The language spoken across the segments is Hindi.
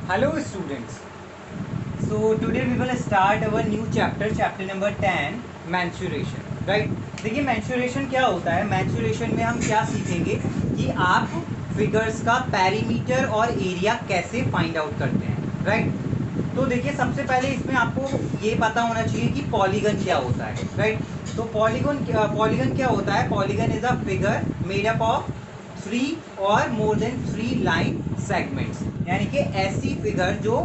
Hello students. So today we will start our new chapter number 10 mensuration. Right? देखिए mensuration क्या होता है. mensuration में हम क्या सीखेंगे कि आप फिगर्स का पेरीमीटर और एरिया कैसे फाइंड आउट करते हैं. राइट? तो देखिए सबसे पहले इसमें आपको ये पता होना चाहिए कि पॉलीगन क्या होता है. राइट? तो पॉलीगन क्या होता है. Polygon is a figure made up of 3 और मोर देन 3 लाइन सेगमेंट्स. यानी कि ऐसी फिगर जो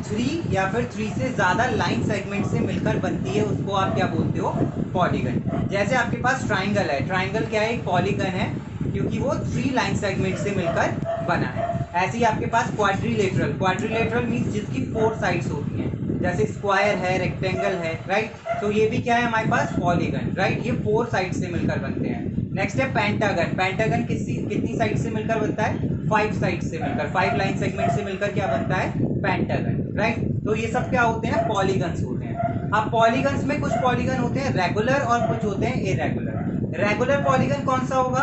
3 या फिर 3 से ज़्यादा लाइन सेगमेंट से मिलकर बनती है उसको आप क्या बोलते हो, पॉलीगन. जैसे आपके पास ट्राइंगल है. ट्राइंगल क्या है, एक पॉलीगन है क्योंकि वो 3 लाइन सेगमेंट से मिलकर बना है. ऐसे ही आपके पास क्वाड्रिलेटरल मीन्स जिसकी 4 साइड्स होती हैं. जैसे स्क्वायर है, रेक्टेंगल है. राइट? तो ये भी क्या है हमारे पास, पॉलीगन. राइट? ये 4 साइड से मिलकर बनते हैं. नेक्स्ट है पेंटागन. पेंटागन कितनी साइड से मिलकर बनता है, 5 साइड से मिलकर, 5 लाइन सेगमेंट से मिलकर क्या बनता है, पेंटागन. राइट? तो ये सब क्या होते हैं, पॉलीगन्स होते हैं. अब पॉलीगन्स में कुछ पॉलीगन होते हैं रेगुलर और कुछ होते हैं इरेगुलर. रेगुलर पॉलीगन कौन सा होगा,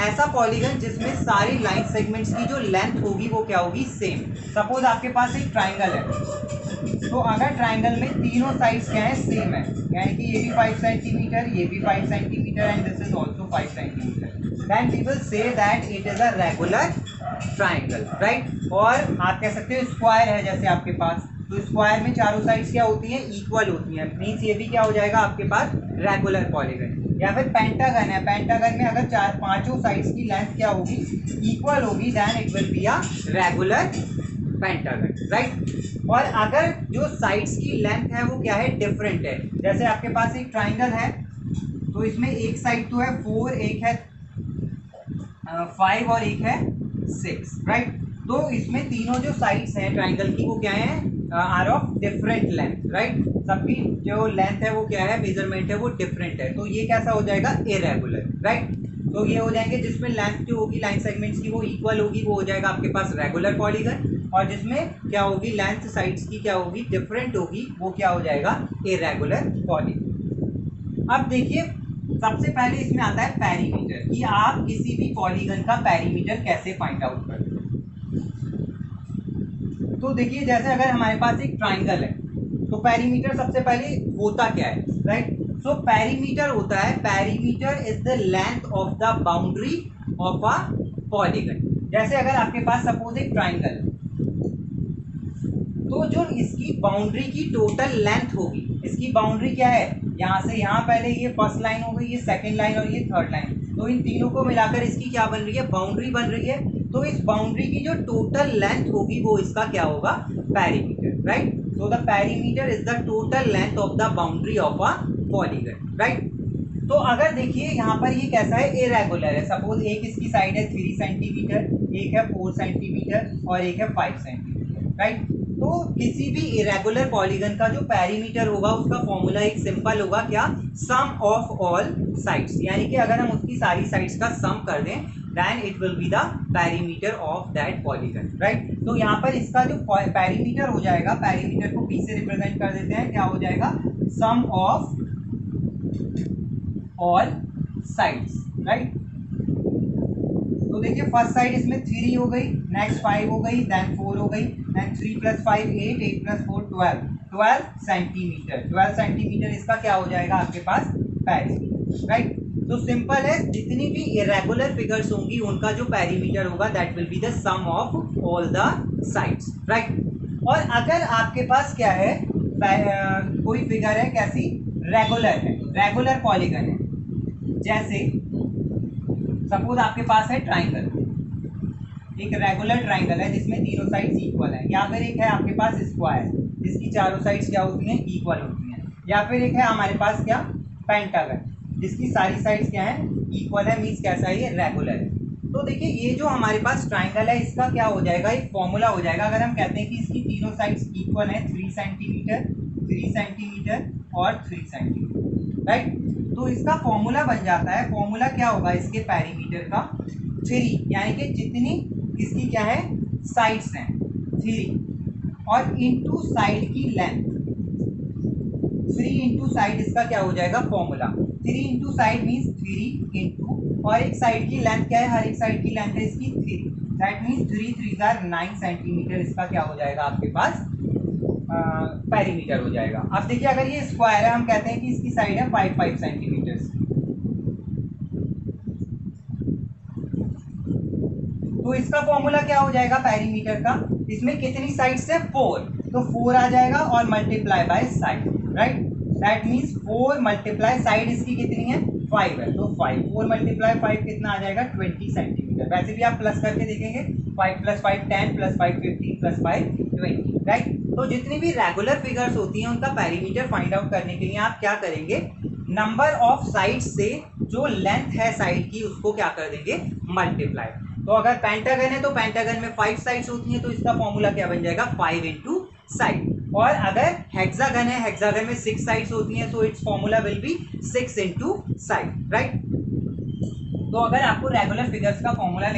ऐसा पॉलीगन जिसमें सारी लाइन सेगमेंट्स की जो लेंथ होगी वो क्या होगी, सेम. सपोज आपके पास एक ट्राइंगल है, तो अगर ट्राइंगल में तीनों साइड्स क्या है, सेम है, यानी कि ये भी 5 सेंटीमीटर, ये भी 5 centimetre and this is also 5 centimetre, then we will say that it is a regular triangle. Right? और आप कह सकते हो स्क्वायर है जैसे आपके पास, तो स्क्वायर में चारों साइड्स क्या होती हैं, इक्वल होती हैं. मीन्स ये भी क्या हो जाएगा आपके पास, रेगुलर पॉलीगन. या फिर पेंटागन है. पेंटागन में अगर पांचों साइड्स की लेंथ क्या होगी, इक्वल होगी, then it will be a regular pentagon. Right? और अगर जो साइड्स की लेंथ है वो क्या है, डिफरेंट है. जैसे आपके पास एक ट्राइंगल है, तो इसमें एक साइड तो है 4, एक है 5 और एक है 6. राइट? तो इसमें तीनों जो साइड्स हैं ट्राइंगल की वो क्या है, are of different length. Right? सबकी जो लेंथ है वो क्या है, मेजरमेंट है वो डिफरेंट है. तो ये कैसा हो जाएगा, इरेगुलर. राइट? तो ये हो जाएंगे जिसमें लेंथ जो होगी लाइन सेगमेंट्स की वो इक्वल होगी, वो हो जाएगा आपके पास रेगुलर पॉलीगन. और जिसमें क्या होगी, लेंथ साइड्स की क्या होगी, डिफरेंट होगी, वो क्या हो जाएगा, इरेगुलर पॉलीगन. अब देखिए सबसे पहले इसमें आता है पेरीमीटर, कि आप किसी भी पॉलीगन का पेरीमीटर कैसे फाइंड आउट करते हैं. तो देखिए जैसे अगर हमारे पास एक ट्राइंगल है, तो पेरीमीटर सबसे पहले होता क्या है. राइट? सो पेरीमीटर होता है, perimeter is the length of the boundary of a polygon. जैसे अगर आपके पास सपोज एक ट्राइंगल, तो जो इसकी बाउंड्री की टोटल लेंथ होगी, इसकी बाउंड्री क्या है, यहाँ से यहाँ पहले ये फर्स्ट लाइन हो गई, ये सेकंड लाइन और ये थर्ड लाइन, तो इन तीनों को मिलाकर इसकी क्या बन रही है, बाउंड्री बन रही है. तो इस बाउंड्री की जो टोटल लेंथ होगी वो इसका क्या होगा, perimeter. Right? So the perimeter is the total length of the boundary of a polygon. Right? तो अगर देखिए यहाँ पर ये कैसा है, इरेगुलर है. सपोज एक इसकी साइड है 3 सेंटीमीटर, एक है 4 सेंटीमीटर और एक है 5 सेंटीमीटर. राइट? तो किसी भी इरेगुलर पॉलीगन का जो पेरीमीटर होगा उसका फॉर्मूला एक सिंपल होगा, क्या, सम ऑफ ऑल साइड्स. यानी कि अगर हम उसकी सारी साइड्स का सम कर दें, then it will be the perimeter of that polygon. Right? तो यहाँ पर इसका जो पेरीमीटर हो जाएगा, पेरीमीटर को पी से रिप्रेजेंट कर देते हैं, क्या हो जाएगा, सम ऑफ ऑल साइड्स. राइट? तो देखिए फर्स्ट साइड इसमें 3 हो गई, नेक्स्ट 5 हो गई, देन 4 हो गई, देन 3 + 5 8, 8 + 4 12 सेंटीमीटर. 12 सेंटीमीटर इसका क्या हो जाएगा आपके पास, पेरीमीटर. राइट? तो सिंपल है, जितनी भी इरेगुलर फिगर्स होंगी उनका जो पेरीमीटर होगा that will be the sum of all the sides. Right? और अगर आपके पास क्या है, कोई फिगर है कैसी, रेगुलर है, रेगुलर पॉलीगन है. जैसे सपोज आपके पास है ट्राइंगल, एक रेगुलर ट्राइंगल है जिसमें तीनों साइड्स इक्वल है. या फिर एक है आपके पास स्क्वायर जिसकी चारों साइड्स क्या होती हैं, इक्वल होती हैं. या फिर एक है हमारे पास क्या, पेंटागन जिसकी सारी साइड्स क्या है, इक्वल है, मीन्स कैसा है, ये रेगुलर है. तो देखिए ये जो हमारे पास ट्राइंगल है इसका क्या हो जाएगा, एक फॉर्मूला हो जाएगा. अगर हम कहते हैं कि इसकी तीनों साइड्स इक्वल है, 3 सेंटीमीटर 3 सेंटीमीटर और 3 सेंटीमीटर. राइट? तो इसका फॉर्मूला बन जाता है, फॉर्मूला क्या होगा इसके पेरीमीटर का, 3, यानी कि जितनी इसकी क्या है, साइड्स हैं 3 और इनटू साइड की लेंथ, 3 इंटू साइड इसका क्या हो जाएगा, formula. 3 into side means 3 into, और एक साइड की लेंथ क्या है, हर एक साइड की लेंथ है इसकी 3, दैट मीन्स 3 3 आर 9 सेंटीमीटर इसका क्या हो जाएगा आपके पास पेरीमीटर हो जाएगा। अब देखिए अगर ये स्क्वायर है, हम कहते हैं कि इसकी साइड है 5 5 सेंटीमीटर, तो इसका फॉर्मूला क्या हो जाएगा पेरीमीटर का, इसमें कितनी साइड्स है 4, तो 4 आ जाएगा और multiply by side, right. That means 4 multiply side इसकी कितनी है 5 है, तो 5 4 मल्टीप्लाई 5 कितना आ जाएगा 20 सेंटीमीटर। वैसे भी आप प्लस करके देखेंगे 5 + 5 10 + 5 15 + 5 20, राइट। तो जितनी भी रेगुलर फिगर्स होती हैं उनका पेरीमीटर फाइंड आउट करने के लिए आप क्या करेंगे, नंबर ऑफ साइड्स से जो लेंथ है साइड की उसको क्या कर देंगे मल्टीप्लाई। तो अगर पेंटागन है तो पेंटागन में 5 साइड्स होती हैं, तो इसका फॉर्मूला क्या बन जाएगा 5 × साइड। और अगर हेक्सागन है, हेक्सागन में 6 साइड्स होती हैं, तो its formula will be 6 × side, right. तो अगर आपको रेगुलर फिगर्स का फॉर्मूला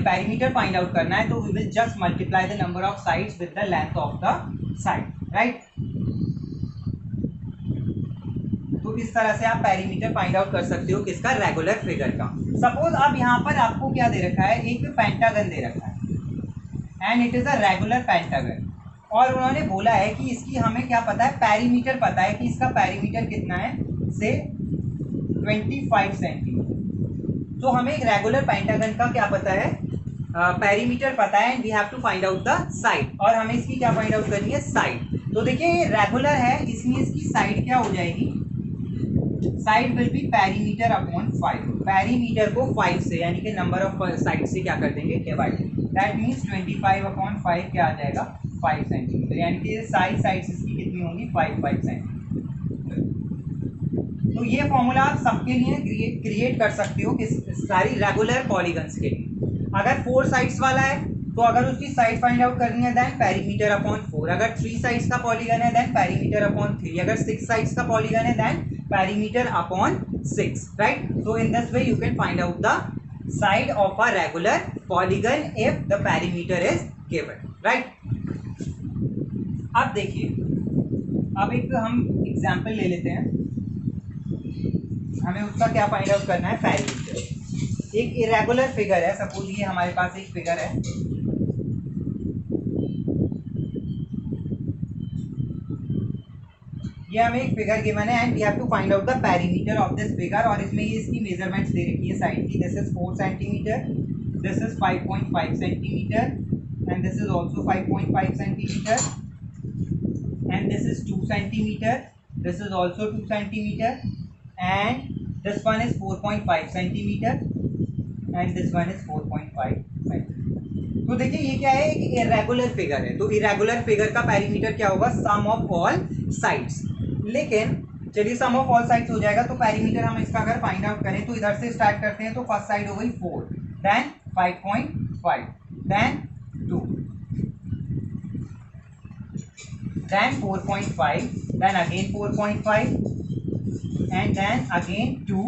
पेरीमीटर फाइंड आउट करना है, तो we will just multiply the number of sides with the length of the side, right. तो इस तरह से आप पेरीमीटर फाइंड आउट कर सकते हो किसका, रेगुलर फिगर का। सपोज अब यहाँ पर आपको क्या दे रखा है, एक पेंटागन दे रखा है and it is a regular pentagon, और उन्होंने बोला है कि इसकी हमें क्या पता है पेरीमीटर पता है कि इसका पेरीमीटर कितना है से 25 सेंटीमीटर। तो हमें एक रेगुलर पेंटागन का क्या पता है पेरीमीटर पता है and we have to find out the side, और हमें इसकी क्या फाइंड आउट करनी है साइड। तो देखिए ये रेगुलर है, इसमें इसकी साइड क्या हो जाएगी, side will be perimeter upon 5। Perimeter को 5 से यानी कि नंबर ऑफ साइड से क्या कर देंगे डिवाइड, दैट मीन्स 25/5 क्या आ जाएगा 5 सेंटीमीटर, यानी कि सारी साइड्स इसकी कितनी होंगी 5 5 सेंटीमीटर। तो ये फॉर्मूला आप सबके लिए क्रिएट कर सकते हो किस सारी रेगुलर पॉलीगन्स के लिए। अगर 4 साइड्स वाला है तो अगर उसकी साइड फाइंड आउट करनी है देन पेरीमीटर अपॉन 4, अगर 3 साइड्स का पॉलीगन है देन पेरीमीटर अपॉन 3, अगर 6 साइड्स का पॉलीगन है then perimeter upon 6, right? So in this way you can find out the side of a regular polygon if the perimeter is given, right? अब देखिए, अब एक हम एग्जांपल ले लेते हैं, हमें उसका क्या फाइंड आउट करना है पेरीमीटर। एक इरेगुलर फिगर है, सपोज ये हमारे पास एक फिगर है, ये हमें एक फिगर गिवन है and we have to find out the perimeter of this figure, और इसमें ये इसकी मेजरमेंट्स दे रखी है साइड की, this is 4 centimetre, this is 5.5 centimetre and this is also 5.5 centimetre and this is 2 centimetre, this is also 2 centimetre and this one is 4.5 centimetre and this one is 4.5 centimetre. तो देखिए ये क्या है, एक इरेगुलर फिगर है, तो इरेगुलर फिगर का पेरीमीटर क्या होगा सम ऑफ ऑल साइड्स। लेकिन चलिए सम ऑफ ऑल साइड्स हो जाएगा, तो पेरीमीटर हम इसका अगर फाइंड आउट करें तो इधर से स्टार्ट करते हैं, तो फर्स्ट साइड हो गई 4, then 5.5, then 2, then 4.5, then again 4.5 and then again 2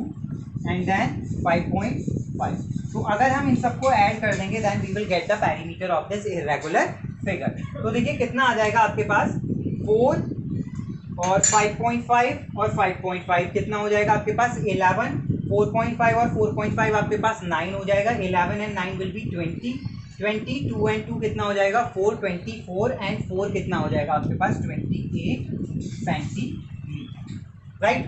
and then 5.5। तो अगर हम इन सबको ऐड कर देंगे then we will get the perimeter of this irregular figure. तो देखिए कितना आ जाएगा आपके पास 4 और 5.5 और 5.5 कितना हो जाएगा आपके पास 11, 4.5 और 4.5 आपके पास 9 हो जाएगा, 11 एंड 9 विल बी 20, 2 एंड 2 कितना हो जाएगा 4, 24 एंड 4 कितना हो जाएगा आपके पास 28 सेंटीमीटर, राइट।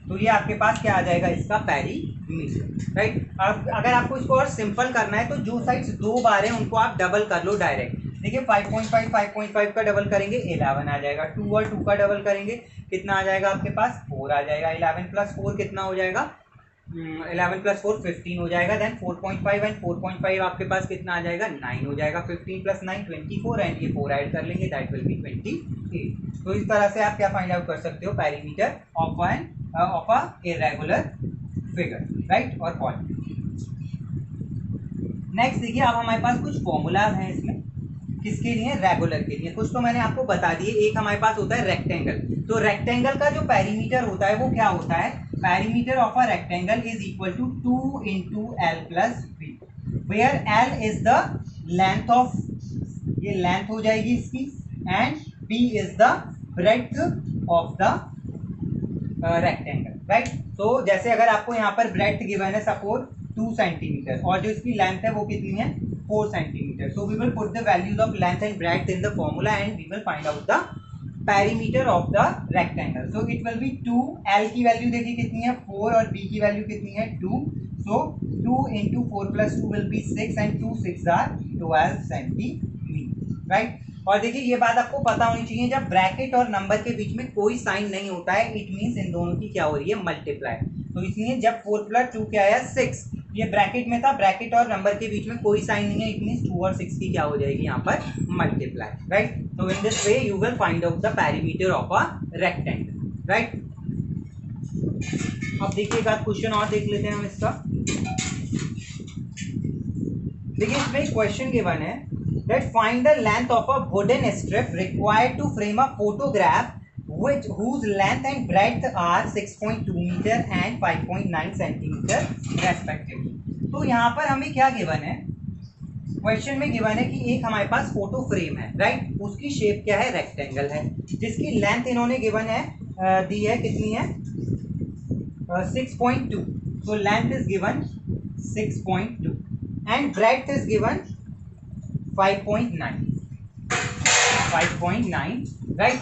तो ये आपके पास क्या आ जाएगा इसका पेरीमीटर, राइट। अब अगर आपको इसको और सिंपल करना है तो जो साइड्स 2 बार है उनको आप डबल कर लो डायरेक्ट। देखिए 5.5 का डबल करेंगे 11 आ जाएगा, 2 और 2 का डबल करेंगे कितना आ जाएगा आपके पास 4 आ जाएगा, 11 + 4 कितना हो जाएगा 11 + 4 15 हो जाएगा, देन 4.5 एंड 4.5 आपके पास कितना आ जाएगा 9 हो जाएगा, 15 + 9 24 एंड ये 4 ऐड कर लेंगे दैट विल बी 28। तो इस तरह से आप क्या फाइंड आउट कर सकते हो perimeter of a irregular figure, right और पॉइंट। नेक्स्ट देखिए अब हमारे पास कुछ फॉर्मूला हैं इसमें, किसके लिए रेगुलर के लिए, कुछ तो मैंने आपको बता दिए। एक हमारे पास होता है रेक्टेंगल, तो रेक्टेंगल का जो पेरीमीटर होता है वो क्या होता है, perimeter of a rectangle is equal to 2 × L + B, where L is the length of, ये लेंथ हो जाएगी इसकी, and B is the breadth of the rectangle, right. तो जैसे अगर आपको यहाँ पर ब्रेड्थ गिवन है सपोज 2 सेंटीमीटर और जो इसकी लेंथ है वो कितनी है 4 centimeter. So we will put the values of length and breadth in the formula and we will find out the perimeter of the rectangle. So it will be 2, L की वैल्यू देखिए कितनी है 4 और B की वैल्यू कितनी है 2. So 2 into 4 plus 2 will be 6 and 2 6 are 12 centimeter, right? और देखिए ये बात आपको पता होनी चाहिए, जब ब्रैकेट और नंबर के बीच में कोई साइन नहीं होता है इट मीन्स इन दोनों की क्या हो रही है मल्टीप्लाई. तो इसलिए जब 4 प्लस 2 क्या आया 6, ये ब्रैकेट में था, ब्रैकेट और नंबर के बीच में कोई साइन नहीं है इट मीन्स 2 और 6 की क्या हो जाएगी यहाँ पर मल्टीप्लाई, राइट. तो in this way you will find out the perimeter of a rectangle, right. अब देखिए एक आध क्वेश्चन और देख लेते हैं हम इसका. देखिए इसमें क्वेश्चन गिवन है that find the length of a wooden strip required to frame a photograph whose length and breadth are 6.2 meter and 5.9 centimeter respectively. तो यहाँ पर हमें क्या गिवन है, क्वेश्चन में गिवन है कि एक हमारे पास फोटो फ्रेम है, राइट. उसकी शेप क्या है रेक्टेंगल है, जिसकी लेंथ इन्होंने गिवन है दी है कितनी है 6.2. so length is given 6.2 and breadth is given 5.9, right.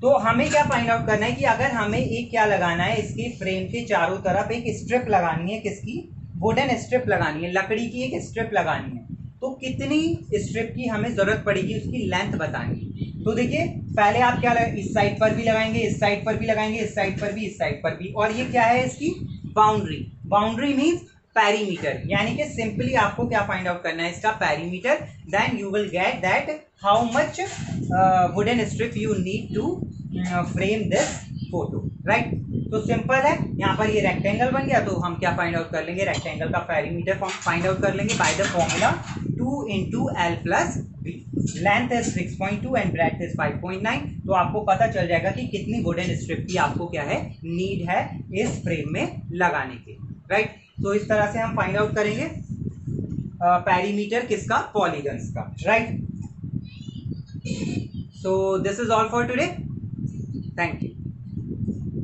तो हमें क्या फाइंड आउट करना है कि अगर हमें एक क्या लगाना है इसके फ्रेम के चारों तरफ एक स्ट्रिप लगानी है, किसकी वुडन स्ट्रिप लगानी है, लकड़ी की एक स्ट्रिप लगानी है, तो कितनी स्ट्रिप की हमें जरूरत पड़ेगी उसकी लेंथ बतानी है. तो देखिए पहले आप क्या इस साइड पर भी लगाएंगे, इस साइड पर भी लगाएंगे, इस साइड पर भी, इस साइड पर भी, और ये क्या है इसकी बाउंड्री. बाउंड्री मीन्स पेरीमीटर, यानी कि सिंपली आपको क्या फाइंड आउट करना है इसका perimeter. Then you will get that how much wooden strip you need to frame this photo, right. तो सिंपल है, यहाँ पर ये रेक्टेंगल बन गया, तो हम क्या फाइंड आउट कर लेंगे रेक्टेंगल का पेरीमीटर फाइंड आउट कर लेंगे by the formula 2 into L plus B. Length है 6.2 एंड ब्रेड्थ है 5.9. तो आपको पता चल जाएगा कि कितनी वुडन स्ट्रिप की आपको क्या है नीड है इस फ्रेम में लगाने के, राइट. तो इस तरह से हम फाइंड आउट करेंगे पेरीमीटर किसका पॉलीगन्स का, right. So this is all for today. Thank you.